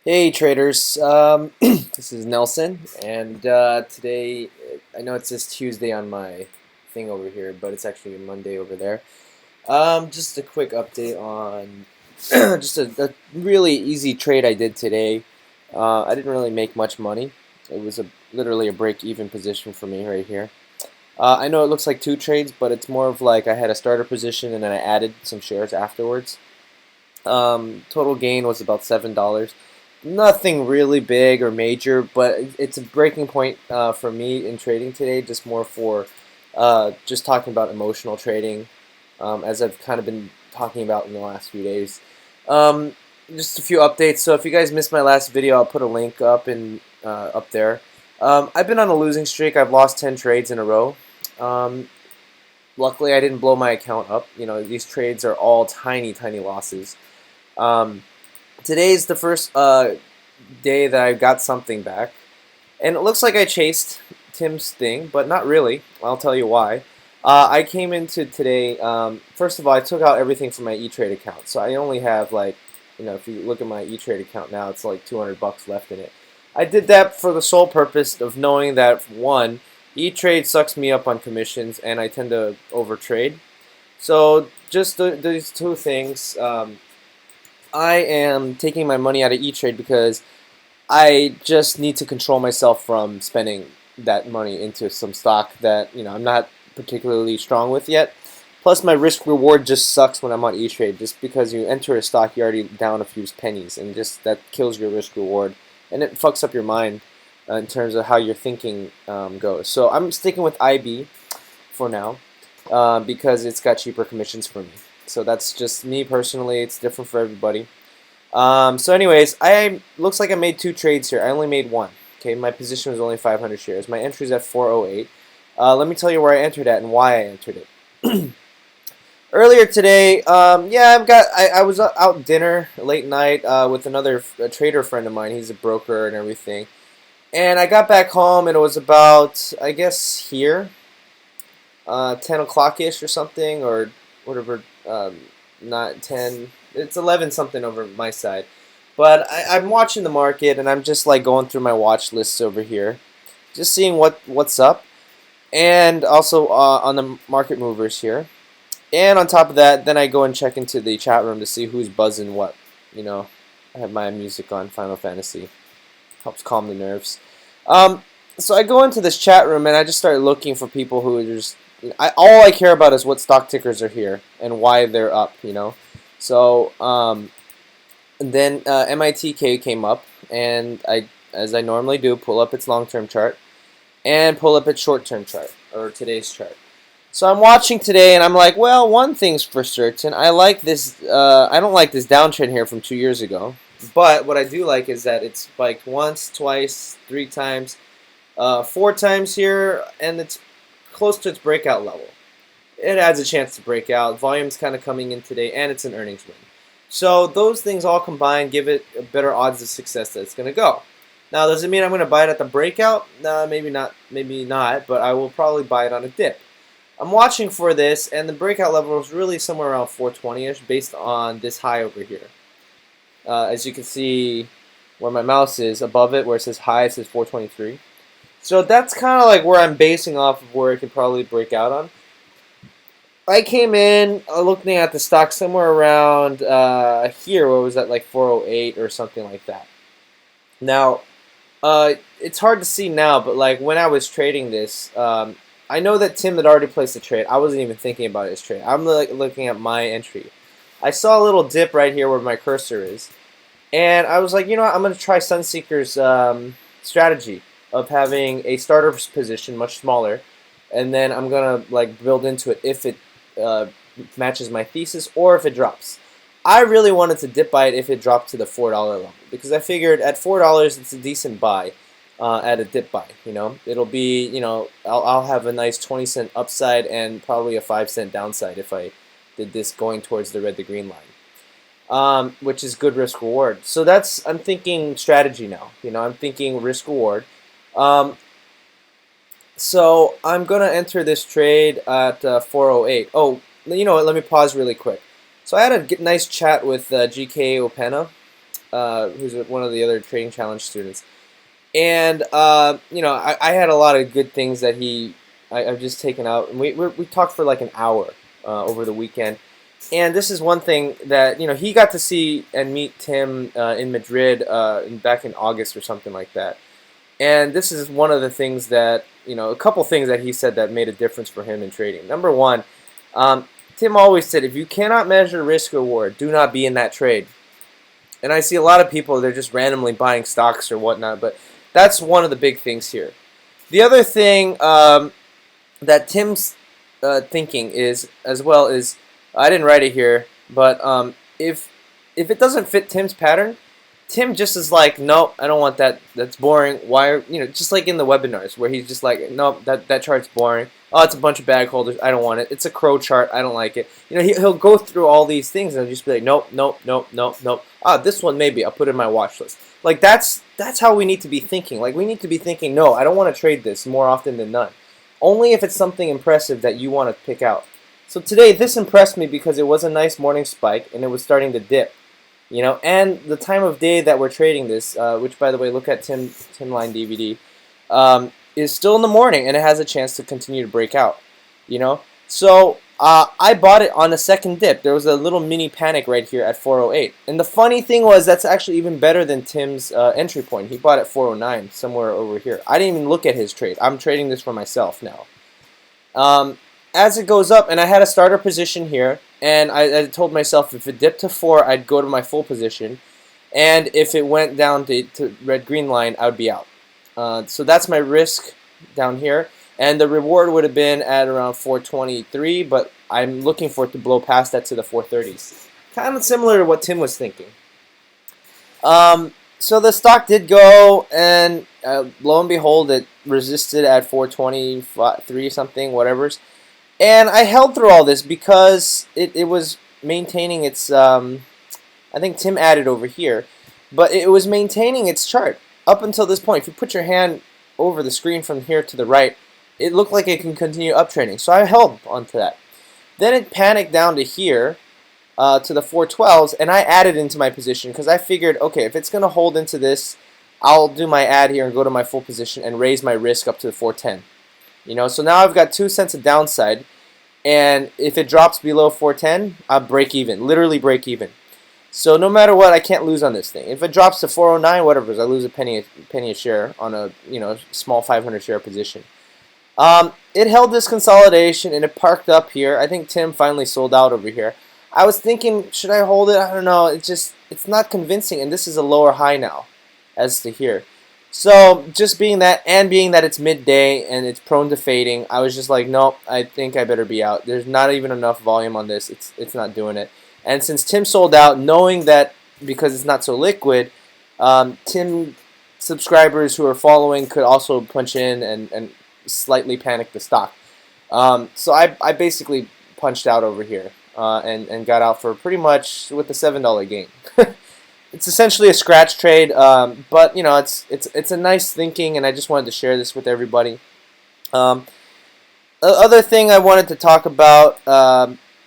Hey traders, this is Nelson, and today I know it says Tuesday on my thing over here, but it's actually Monday over there. Just a quick update on just a really easy trade I did today. I didn't really make much money. It was literally a break-even position for me right here. I know it looks like two trades, but it's more of like I had a starter position and then I added some shares afterwards. Total gain was about $7. Nothing really big or major, but it's a breaking point for me in trading today. Just more for just talking about emotional trading, as I've kind of been talking about in the last few days. Um, just a few updates. So if you guys missed my last video, I'll put a link up there. I've been on a losing streak. I've lost 10 trades in a row. Um, Luckily, I didn't blow my account up. You know, these trades are all tiny, tiny losses. Um, Today's the first day that I got something back, and it looks like I chased Tim's thing, but not really. I'll tell you why. I came into today. First of all, I took out everything from my E-Trade account, so I only have like, if you look at my E-Trade account now, it's like 200 bucks left in it. I did that for the sole purpose of knowing that one, E-Trade sucks me up on commissions, and I tend to overtrade. So just these two things. I am taking my money out of E-Trade because I just need to control myself from spending that money into some stock that I'm not particularly strong with yet. Plus, my risk reward just sucks when I'm on E-Trade. Just because you enter a stock, you're already down a few pennies, and just that kills your risk reward, and it fucks up your mind in terms of how your thinking goes. So I'm sticking with IB for now because it's got cheaper commissions for me. So that's just me personally. It's different for everybody. So anyways, I looks like I made two trades here. I only made one. Okay, my position was only 500 shares. My entry's at 408. Let me tell you where I entered at and why I entered it. Earlier today, yeah, I was out dinner late night with another trader friend of mine. He's a broker and everything. And I got back home and it was about, I guess here, 10 o'clock-ish or something, or whatever, not 10, it's 11 something over my side. But I'm watching the market and I'm just like going through my watch lists over here, just seeing what's up, and also on the market movers here. And on top of that, then I go and check into the chat room to see who's buzzing what. I have my music on, Final Fantasy. Helps calm the nerves. So I go into this chat room and I just start looking for people who are just all I care about is what stock tickers are here and why they're up. So then MITK came up, and as I normally do, pull up its long-term chart and pull up its short-term chart, or today's chart. So I'm watching today, and I'm like, well, one thing's for certain. I like this. I don't like this downtrend here from 2 years ago. But what I do like is that it's spiked once, twice, three times, four times here, and it's close to its breakout level. It adds a chance to break out. Volume's kind of coming in today, and it's an earnings win. So those things all combined give it better odds of success that it's going to go. Now, does it mean I'm going to buy it at the breakout? No, maybe not, but I will probably buy it on a dip. I'm watching for this, and the breakout level is really somewhere around 420-ish based on this high over here. As you can see where my mouse is, above it where it says high, it says 423. So that's kind of like where I'm basing off of where it could probably break out on. I came in looking at the stock somewhere around here, where it was at like 408 or something like that. Now, it's hard to see now, but like when I was trading this, I know that Tim had already placed a trade. I wasn't even thinking about his trade. I'm looking at my entry. I saw a little dip right here where my cursor is, and I was like, you know what, I'm going to try Sunseeker's strategy of having a starter position much smaller, and then I'm going to like build into it if it matches my thesis or if it drops. I really wanted to dip buy it if it dropped to the $4 level, because I figured at $4 it's a decent buy at a dip buy. It'll be, I'll have a nice 20-cent upside and probably a 5-cent downside if I did this going towards the red to green line, which is good risk reward. So I'm thinking strategy now. I'm thinking risk reward. So I'm gonna enter this trade at 408. Oh, you know what? Let me pause really quick. So I had a nice chat with GK Opena. who's one of the other Trading Challenge students. And you know, I had a lot of good things that I've just taken out, and we talked for like an hour over the weekend. And this is one thing that, you know, he got to see and meet Tim in Madrid back in August or something like that. And this is one of the things that, you know, a couple things that he said that made a difference for him in trading. Number one, Tim always said, if you cannot measure risk reward, do not be in that trade. And I see a lot of people, they're just randomly buying stocks or whatnot, but that's one of the big things here. The other thing that Tim's thinking is, as well, is, I didn't write it here, but if it doesn't fit Tim's pattern, Tim just is like, nope, I don't want that. That's boring. Why are, you know, just like in the webinars where he's just like, nope, that chart's boring. Oh, it's a bunch of bag holders. I don't want it. It's a crow chart. I don't like it. You know, he'll go through all these things and just be like, nope, nope, nope, nope, nope. Ah, this one maybe. I'll put it in my watch list. Like that's how we need to be thinking. Like we need to be thinking, no, I don't want to trade this more often than none. Only if it's something impressive that you want to pick out. So today, this impressed me because it was a nice morning spike and it was starting to dip. You know, and the time of day that we're trading this, which by the way, look at Tim Line DVD, is still in the morning, and it has a chance to continue to break out. You know, so I bought it on the second dip. There was a little mini panic right here at 408, and the funny thing was that's actually even better than Tim's entry point. He bought at 409, somewhere over here. I didn't even look at his trade. I'm trading this for myself now. As it goes up, and I had a starter position here, and I told myself if it dipped to 4, I'd go to my full position, and if it went down to red-green line, I would be out. So that's my risk down here, and the reward would have been at around 423, but I'm looking for it to blow past that to the 430s. Kind of similar to what Tim was thinking. So the stock did go, and lo and behold, it resisted at 423 something, whatever's. And I held through all this because it was maintaining its, I think Tim added over here, but it was maintaining its chart up until this point. If you put your hand over the screen from here to the right, it looked like it can continue uptrending. So I held onto that. Then it panicked down to here, to the 412s, and I added into my position because I figured, okay, if it's going to hold into this, I'll do my add here and go to my full position and raise my risk up to the 410. You know, so now I've got 2 cents of downside, and if it drops below 410, I'll break even, literally break even. So no matter what, I can't lose on this thing. If it drops to 409, whatever, I lose a penny a share on a, you know, small 500 share position. It held this consolidation and it parked up here. I think Tim finally sold out over here. I was thinking, should I hold it? I don't know. It's not convincing, and this is a lower high now, as to here. So just being that, and being that it's midday and it's prone to fading, I was just like, nope, I think I better be out. There's not even enough volume on this. It's not doing it. And since Tim sold out, knowing that because it's not so liquid, Tim subscribers who are following could also punch in and slightly panic the stock. So I basically punched out over here and got out for pretty much with the $7 gain. It's essentially a scratch trade, but you know, it's a nice thinking, and I just wanted to share this with everybody. The other thing I wanted to talk about,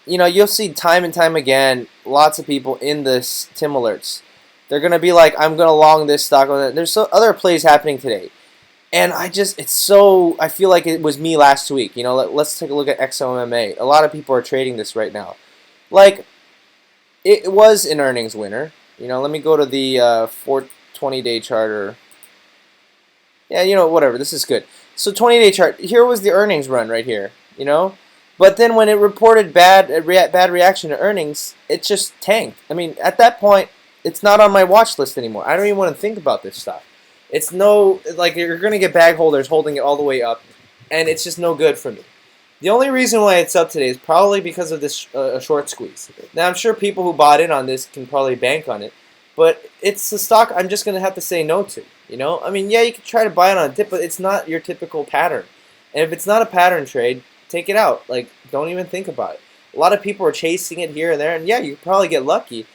you know, you'll see time and time again, lots of people in this Tim alerts. They're gonna be like, I'm gonna long this stock. There's other plays happening today, and I feel like it was me last week. You know, let's take a look at XOMA. A lot of people are trading this right now. Like, it was an earnings winner. You know, let me go to the 420-day chart, or yeah, you know, whatever. This is good. So 20-day chart. Here was the earnings run right here. You know, but then when it reported bad reaction to earnings, it just tanked. I mean, at that point, it's not on my watch list anymore. I don't even want to think about this stuff. It's no, like, you're gonna get bag holders holding it all the way up, and it's just no good for me. The only reason why it's up today is probably because of this short squeeze. Now, I'm sure people who bought in on this can probably bank on it, but it's a stock I'm just going to have to say no to. You know, I mean, yeah, you can try to buy it on a dip, but it's not your typical pattern. And if it's not a pattern trade, take it out. Like, don't even think about it. A lot of people are chasing it here and there, and yeah, you probably get lucky.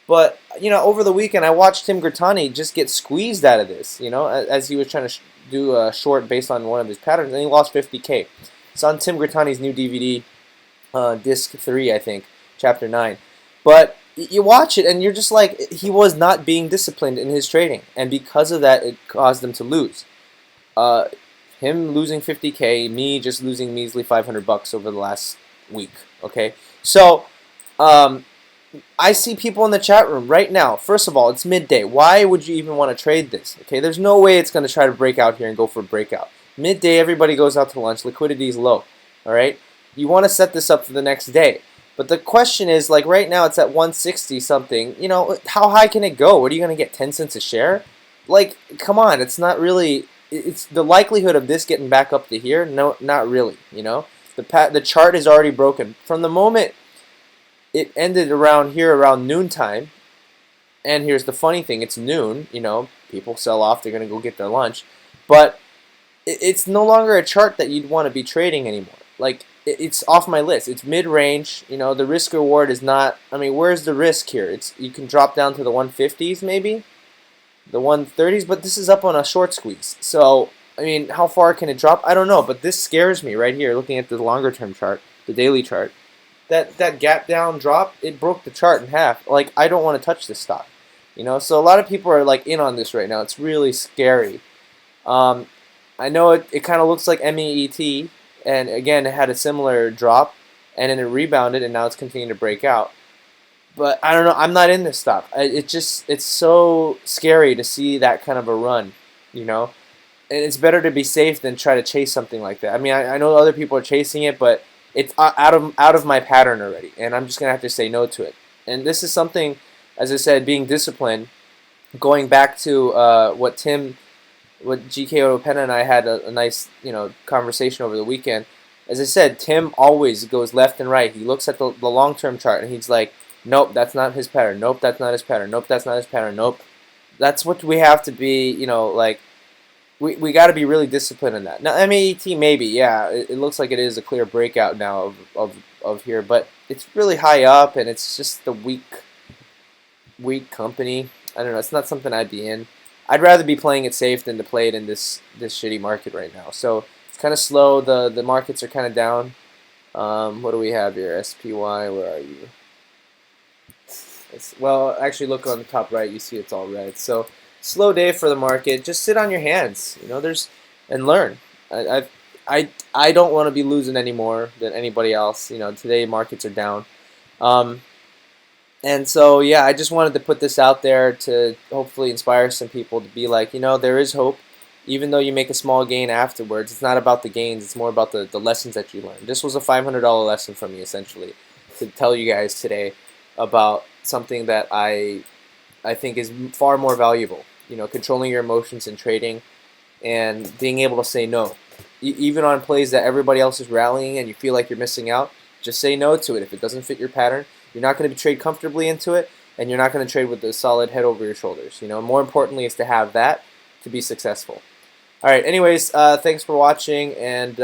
But, you know, over the weekend, I watched Tim Grittani just get squeezed out of this, you know, as he was trying to do a short based on one of his patterns, and he lost 50K. It's on Tim Grittani's new DVD, Disc 3, I think, Chapter 9. But you watch it and you're just like, he was not being disciplined in his trading, and because of that, it caused him to lose. Uh, him losing 50K, me just losing measly 500 bucks over the last week. Okay, so um, I see people in the chat room right now. First of all, it's midday. Why would you even want to trade this? Okay, there's no way it's going to try to break out here and go for a breakout. Midday, everybody goes out to lunch. Liquidity is low. All right, you want to set this up for the next day. But the question is, like right now, it's at 160 something. You know, how high can it go? What are you going to get? 10 cents a share? Like, come on, it's not really. It's the likelihood of this getting back up to here. No, not really. You know, the chart is already broken from the moment it ended around here around noontime. And here's the funny thing, it's noon, you know, people sell off, they're going to go get their lunch. But it's no longer a chart that you'd want to be trading anymore. Like, it's off my list. It's mid-range, you know, the risk reward is not, I mean, where's the risk here? It's you can drop down to the 150s maybe, the 130s, but this is up on a short squeeze. So, I mean, how far can it drop? I don't know, but this scares me right here, looking at the longer term chart, the daily chart. That gap down drop, it broke the chart in half. Like, I don't want to touch this stock, you know. So a lot of people are like in on this right now. It's really scary. I know it kind of looks like MEET, and again it had a similar drop, and then it rebounded, and now it's continuing to break out. But I don't know. I'm not in this stock. It's so scary to see that kind of a run, you know. And it's better to be safe than try to chase something like that. I mean, I know other people are chasing it, but it's out of my pattern already, and I'm just gonna have to say no to it. And this is something, as I said, being disciplined. Going back to what GKO Penna and I had a nice conversation over the weekend. As I said, Tim always goes left and right. He looks at the long-term chart and he's like, nope, that's not his pattern. Nope, that's not his pattern. Nope, that's not his pattern. Nope. That's what we have to be, like we got to be really disciplined in that. Now, MET maybe, yeah, it looks like it is a clear breakout now of here, but it's really high up, and it's just the weak company. I don't know. It's not something I'd be in. I'd rather be playing it safe than to play it in this shitty market right now. So it's kind of slow. The markets are kind of down. What do we have here? SPY, where are you? Well, actually, look on the top right. You see it's all red. So slow day for the market. Just sit on your hands, and learn. I don't want to be losing any more than anybody else. Today markets are down, and so yeah, I just wanted to put this out there to hopefully inspire some people to be like, there is hope, even though you make a small gain afterwards. It's not about the gains; it's more about the lessons that you learn. This was a $500 lesson from me, essentially, to tell you guys today about something that I think is far more valuable. Controlling your emotions in trading and being able to say no. Even on plays that everybody else is rallying and you feel like you're missing out, just say no to it. If it doesn't fit your pattern, you're not going to trade comfortably into it, and you're not going to trade with a solid head over your shoulders. More importantly is to have that to be successful. All right, anyways, thanks for watching, and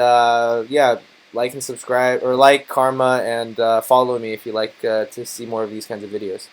yeah, like and subscribe, or like Karma, and follow me if you like to see more of these kinds of videos.